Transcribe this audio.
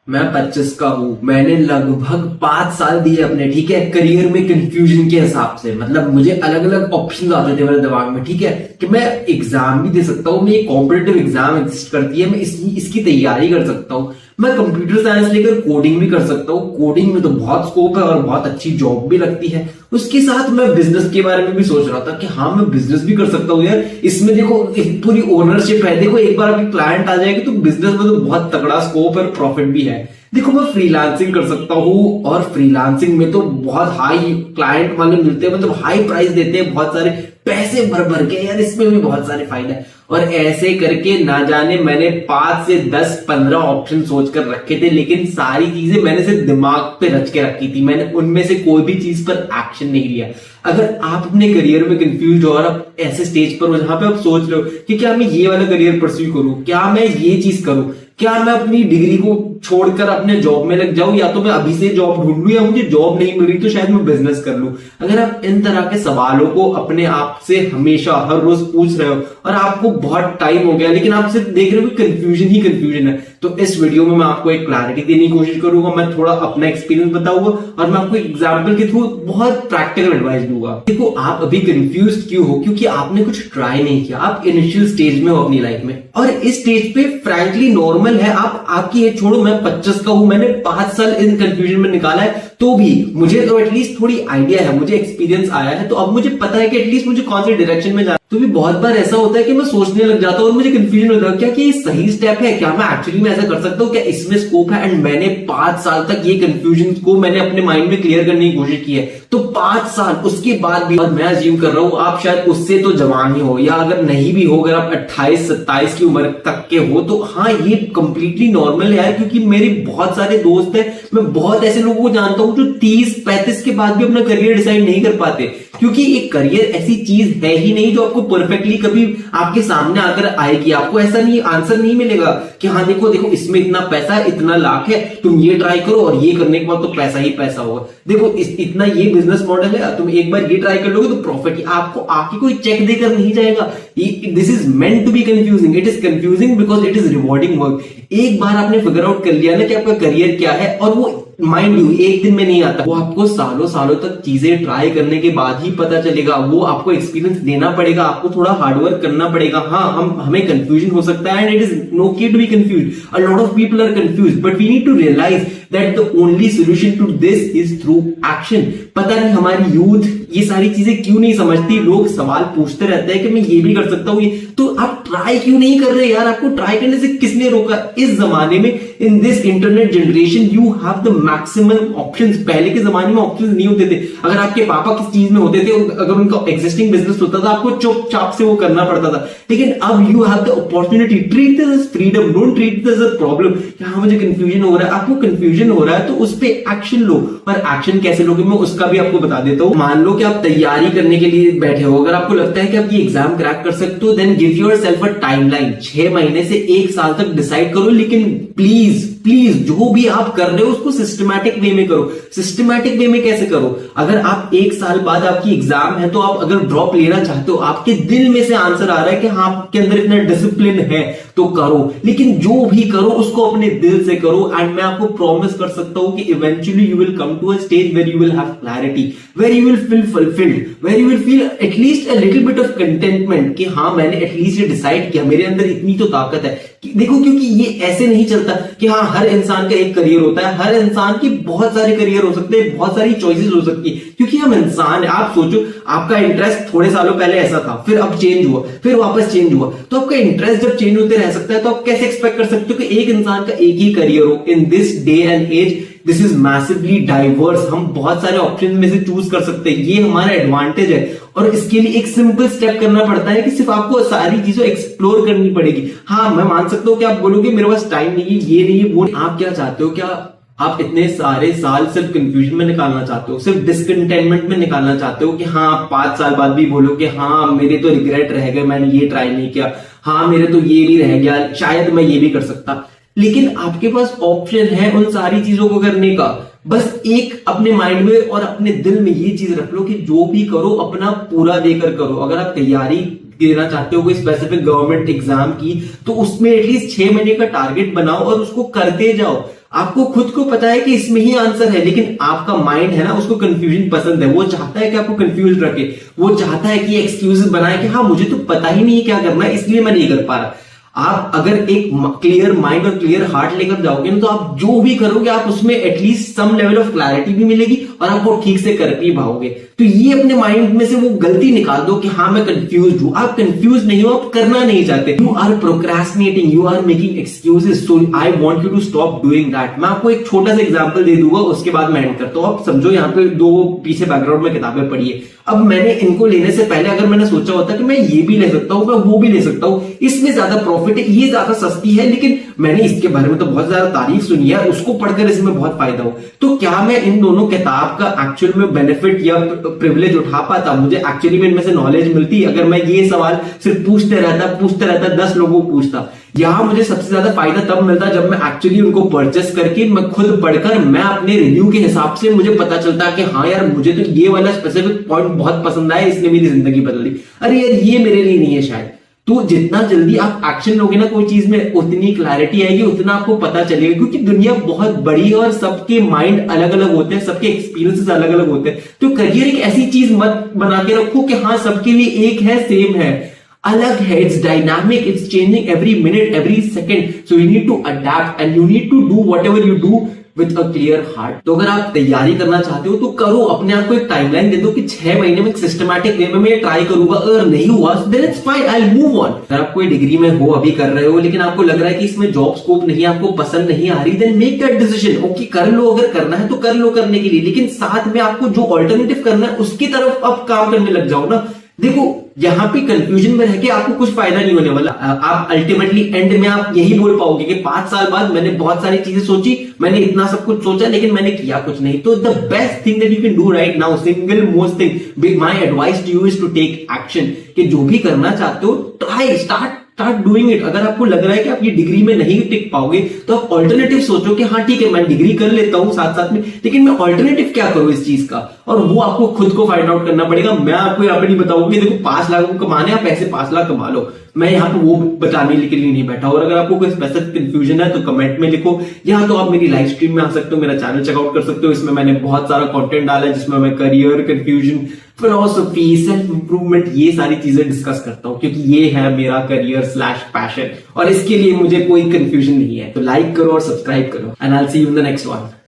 मैं 25 का हूँ। मैंने लगभग 5 साल दिए अपने, ठीक है, करियर में कंफ्यूजन के हिसाब से। मतलब मुझे अलग अलग ऑप्शंस आते थे मेरे दिमाग में, ठीक है, कि मैं एग्जाम भी दे सकता हूँ, मैं एक कॉम्पिटिटिव एग्जाम एग्जिस्ट करती है, मैं इसकी तैयारी कर सकता हूँ, मैं कंप्यूटर साइंस लेकर कोडिंग भी कर सकता हूँ। कोडिंग में तो बहुत स्कोप है और बहुत अच्छी जॉब भी लगती है। उसके साथ मैं बिजनेस के बारे में भी सोच रहा था कि हाँ मैं बिजनेस भी कर सकता हूँ यार, इसमें देखो एक पूरी ओनरशिप है। देखो एक बार आपके क्लाइंट आ जाएगी तो बिजनेस में तो बहुत तगड़ा स्कोप है और प्रॉफिट भी है। देखो मैं फ्रीलांसिंग कर सकता हूँ और फ्रीलांसिंग में तो बहुत हाई क्लाइंट वाले मिलते हैं, मतलब हाई प्राइस देते हैं, बहुत सारे पैसे भर भर के यार, इसमें भी बहुत सारे फायदे हैं। और ऐसे करके ना जाने मैंने 5 से 10-15 ऑप्शन सोच कर रखे थे, लेकिन सारी चीजें मैंने सिर्फ दिमाग पे रच के रखी थी, मैंने उनमें से कोई भी चीज पर एक्शन नहीं लिया। अगर आप अपने करियर में कंफ्यूज हो और आप ऐसे स्टेज पर हो जहां पे आप सोच रहे हो कि क्या मैं ये वाला करियर परस्यू करूं, क्या मैं ये चीज करूं, क्या मैं अपनी डिग्री को छोड़कर अपने जॉब में लग जाऊं, या तो मैं अभी से जॉब ढूंढ लूं, या मुझे जॉब नहीं मिल रही तो शायद मैं बिजनेस कर लूं। अगर आप इन तरह के सवालों को अपने आप से हमेशा हर रोज पूछ रहे हो और आपको बहुत टाइम हो गया लेकिन आप सिर्फ देख रहे हो कि कंफ्यूजन ही कंफ्यूजन है, तो इस वीडियो में मैं आपको एक क्लैरिटी देने की कोशिश करूंगा। मैं थोड़ा अपना एक्सपीरियंस बताऊंगा और मैं आपको एग्जाम्पल के थ्रू बहुत प्रैक्टिकल एडवाइस दूंगा। देखो आप अभी कंफ्यूज क्यों हो, क्योंकि आपने कुछ ट्राई नहीं किया, आप इनिशियल स्टेज में हो अपनी लाइफ में, और इस स्टेज पे फ्रैंकली नॉर्मल है। आपकी एज छोड़ो, मैं 25 का हूं, मैंने 5 साल इन कंफ्यूजन में निकाला है, तो भी मुझे तो एटलीस्ट थोड़ी आइडिया है, मुझे एक्सपीरियंस आया है, तो अब मुझे पता है कि एटलीस्ट मुझे कौन से डायरेक्शन में जाना। तो भी बहुत बार ऐसा होता है कि मैं सोचने लग जाता हूं और मुझे कंफ्यूजन होता है, क्या कि ये सही स्टेप है, क्या मैं एक्चुअली में ऐसा कर सकता हूँ, क्या इसमें स्कोप है। एंड मैंने 5 साल तक ये कंफ्यूजन को मैंने अपने माइंड में क्लियर करने की कोशिश की है, तो 5 साल उसके बाद भी, और मैं अज्यूम कर रहा हूं आप शायद उससे तो जवान ही हो, या अगर नहीं भी हो, अगर आप 28-27 की उम्र तक के हो, तो हाँ ये कंप्लीटली नॉर्मल है यार, क्योंकि मेरे बहुत सारे दोस्त हैं, मैं बहुत ऐसे लोगों को जानता हूं जो 30-35 के बाद भी अपना करियर डिसाइड नहीं कर पाते, क्योंकि एक करियर ऐसी चीज है ही नहीं जो आपको परफेक्टली कभी आपके सामने आकर आएगी। आपको ऐसा नहीं आंसर नहीं मिलेगा कि हाँ देखो देखो इसमें इतना पैसा है, इतना लाख है, तुम ये ट्राई करो और ये करने के बाद तो पैसा ही पैसा होगा। देखो इतना ये बिजनेस मॉडल है, तुम एक बार ये ट्राई कर लोगे तो प्रॉफिट, आपको आके कोई चेक देकर नहीं जाएगा। This is meant to be confusing, it is confusing because it is rewarding work. एक बार आपने फिगर आउट कर लिया ना कि आपका करियर क्या है, और वो माइंड यू एक दिन में नहीं आता, वो आपको सालों सालों तक चीजें ट्राई करने के बाद ही पता चलेगा। वो आपको एक्सपीरियंस देना पड़ेगा, आपको थोड़ा हार्डवर्क करना पड़ेगा। हाँ हमें कंफ्यूजन हो सकता है, and it is no key to be confuse, a lot of people are confuse, but we need to realise that the only solution to this is through action. पता नहीं हमारी यूथ ये सारी चीजें क्यों नहीं समझती, लोग सवाल पूछते रहते हैं कि मैं ये भी कर सकता हूँ, तो आप ट्राई क्यों नहीं कर रहे यार, आपको ट्राई करने से किसने रोका। इस जमाने में, in this internet generation, you have the maximum options. पहले के जमाने में ऑप्शंस नहीं होते थे। अगर आपके पापा किस चीज में होते थे, अगर उनका एग्जिस्टिंग बिजनेस होता था, आपको चुपचाप से वो करना पड़ता था, लेकिन अब you have the opportunity. Treat this as freedom, don't treat this as problem. हाँ मुझे कंफ्यूजन हो रहा है, आपको कंफ्यूजन हो रहा है तो उस पे एक्शन लो। और एक्शन कैसे लोगे मैं उसका भी आपको बता देता हूँ। मान लो कि आप तैयारी करने के लिए बैठे हो, अगर आपको लगता है कि आप ये एग्जाम क्रैक कर सकते हो, then give yourself a timeline. 6 महीने से 1 साल तक डिसाइड करो, लेकिन प्लीज प्लीज जो भी आप कर रहे हो उसको सिस्टमैटिक वे में करो। सिस्टमैटिक वे में कैसे करो, अगर आप 1 साल बाद आपकी एग्जाम है तो आप अगर ड्रॉप लेना चाहते हो, आपके दिल में से आंसर आ रहा है कि हाँ आपके अंदर इतना डिसिप्लिन है तो करो, लेकिन जो भी करो उसको अपने दिल से करो। एंड मैं आपको प्रॉमिस कर सकता हूं कि eventually you will come to a stage where you will have clarity, where you will feel fulfilled, where you will feel at least a little bit of contentment कि हाँ मैंने एटलीस्ट ये डिसाइड किया, मेरे अंदर इतनी तो ताकत है। देखो क्योंकि ये ऐसे नहीं चलता कि हाँ हर इंसान का एक करियर होता है, हर इंसान की बहुत सारे करियर हो सकते हैं, बहुत सारी चॉइसेस हो सकती है, क्योंकि हम इंसान है। आप सोचो आपका इंटरेस्ट थोड़े सालों पहले ऐसा था, फिर अब चेंज हुआ, फिर वापस चेंज हुआ, तो आपका इंटरेस्ट जब चेंज होते रह सकता है तो आप कैसे एक्सपेक्ट कर सकते हो कि एक इंसान का एक ही करियर हो। In this day and age this is massively diverse, हम बहुत सारे ऑप्शन में से चूज कर सकते हैं, ये हमारा एडवांटेज है। और इसके लिए एक सिंपल स्टेप करना पड़ता है कि सिर्फ आपको सारी चीजों एक्सप्लोर करनी पड़ेगी। हाँ मैं मान सकता हूँ कि आप बोलोगे मेरे पास टाइम नहीं है, ये नहीं है, वो नहीं। आप क्या चाहते हो, क्या आप इतने सारे साल सिर्फ कंफ्यूजन में निकालना चाहते हो, सिर्फ डिसकंटेनमेंट में निकालना चाहते हो कि हाँ आप 5 साल बाद भी बोलो कि हाँ मेरे तो रिग्रेट रह गए, मैंने ये ट्राई नहीं किया, हाँ मेरे तो ये भी रह गया, शायद मैं ये भी कर सकता। लेकिन आपके पास ऑप्शन है उन सारी चीजों को करने का। बस एक अपने माइंड में और अपने दिल में ये चीज रख लो कि जो भी करो अपना पूरा देकर करो। अगर आप तैयारी देना चाहते हो कोई स्पेसिफिक गवर्नमेंट एग्जाम की, तो उसमें एटलीस्ट 6 महीने का टारगेट बनाओ और उसको करते जाओ। आपको खुद को पता है कि इसमें ही आंसर है, लेकिन आपका माइंड है ना, उसको कंफ्यूजन पसंद है। वो चाहता है कि आपको कंफ्यूज रखे, वो चाहता है कि एक्सक्यूज बनाए कि हाँ मुझे तो पता ही नहीं क्या करना है, इसलिए मैं नहीं कर पा रहा। आप अगर एक क्लियर माइंड और क्लियर हार्ट लेकर जाओगे ना, तो आप जो भी करोगे आप उसमें at least some level of clarity भी मिलेगी और आप वो ठीक से कर भी पाओगे। तो ये अपने माइंड में से वो गलती निकाल दो कि हाँ मैं कंफ्यूज हूं। आप कंफ्यूज नहीं हो, आप करना नहीं चाहते। You are procrastinating, you are making excuses, so I want you to stop doing that. मैं आपको एक छोटा सा एग्जांपल दे दूंगा, उसके बाद मैं एंड करता हूं। आप समझो, यहाँ पे दो पीछे बैकग्राउंड में किताबें पढ़ी है। अब मैंने इनको लेने से पहले अगर मैंने सोचा होता कि मैं ये भी ले सकता हूं, मैं वो भी ले सकता हूं, इसमें ज्यादा प्रॉफिट है, ये ज्यादा सस्ती है, लेकिन मैंने इसके बारे में तो बहुत ज्यादा तारीफ सुनी है, उसको पढ़कर इसमें बहुत फायदा हो, तो क्या मैं इन दोनों किताब का एक्चुअल में बेनिफिट या प्रिविलेज उठा पाता? मुझे एक्चुअली में इनमें से नॉलेज मिलती अगर मैं ये सवाल सिर्फ पूछते रहता 10 लोगों को पूछता? यहां मुझे सबसे ज्यादा फायदा तब मिलता जब मैं एक्चुअली उनको परचेस करके, मैं खुद पढ़कर, मैं अपने रिव्यू के हिसाब से मुझे पता चलता कि हाँ यार मुझे तो ये वाला स्पेसिफिक पॉइंट बहुत पसंद आया, इसने मेरी जिंदगी बदल दी। अरे यार ये मेरे लिए नहीं है शायद। तो जितना जल्दी आप एक्शन लोगे ना कोई चीज में, उतनी क्लैरिटी आएगी, उतना आपको पता चलेगा, क्योंकि दुनिया बहुत बड़ी है और सबके माइंड अलग अलग होते हैं, सबके एक्सपीरियंसेस अलग अलग होते हैं। तो करियर एक ऐसी चीज मत बना के रखो कि हाँ सबके लिए एक है, सेम है, अलग है। It's dynamic, it's changing every minute, every second, so you need to adapt and you need to do whatever you do with a clear heart. तो अगर आप तैयारी करना चाहते हो तो करो, अपने आप को एक टाइमलाइन दे दो कि 6 महीने में एक सिस्टमैटिक वे में मैं ट्राई करूंगा, अगर नहीं हुआ then it's fine, I will move on. अगर आप कोई डिग्री में हो, अभी कर रहे हो, लेकिन आपको लग रहा है कि इसमें जॉब स्कोप नहीं है, आपको पसंद नहीं आ रही, then make that decision. Okay कर लो, अगर करना है तो कर लो करने के लिए, लेकिन साथ में आपको जो ऑल्टरनेटिव करना है उसकी तरफ अब काम करने लग जाओ ना। देखो यहां पे कंफ्यूजन में रह के आपको कुछ फायदा नहीं होने वाला। आप अल्टीमेटली एंड में आप यही बोल पाओगे कि 5 साल बाद मैंने बहुत सारी चीजें सोची, मैंने इतना सब कुछ सोचा, लेकिन मैंने किया कुछ नहीं। तो the best thing that you can do right now, single most thing, my advice to you is to take action. कि जो भी करना चाहते हो ट्राई, स्टार्ट डूइंग इट। अगर आपको लग रहा है कि आप ये डिग्री में नहीं टिक पाओगे, तो आप ऑल्टरनेटिव सोचो कि हाँ ठीक है मैं डिग्री कर लेता हूं साथ साथ में, लेकिन मैं ऑल्टरनेटिव क्या करूं इस चीज का, और वो आपको खुद को फाइंड आउट करना पड़ेगा। मैं आपको यहाँ पे नहीं बताऊंगा कि देखो 5 लाख कमाने, आप ऐसे 5 लाख कमा लो, मैं यहाँ पे वो बताने के लिए नहीं बैठा। और अगर आपको कोई स्पेसिफिक कंफ्यूजन है तो कमेंट में लिखो, या तो आप मेरी लाइव स्ट्रीम में आ सकते हो, मेरा चैनल चेकआउट कर सकते हो। इसमें मैंने बहुत सारा कंटेंट डाला है जिसमें मैं career, confusion, philosophy, self improvement, ये सारी चीजें डिस्कस करता हूँ, क्योंकि ये है मेरा करियर स्लैश पैशन, और इसके लिए मुझे कोई कंफ्यूजन नहीं है। तो लाइक करो और सब्सक्राइब करो, and I will see you in the next one.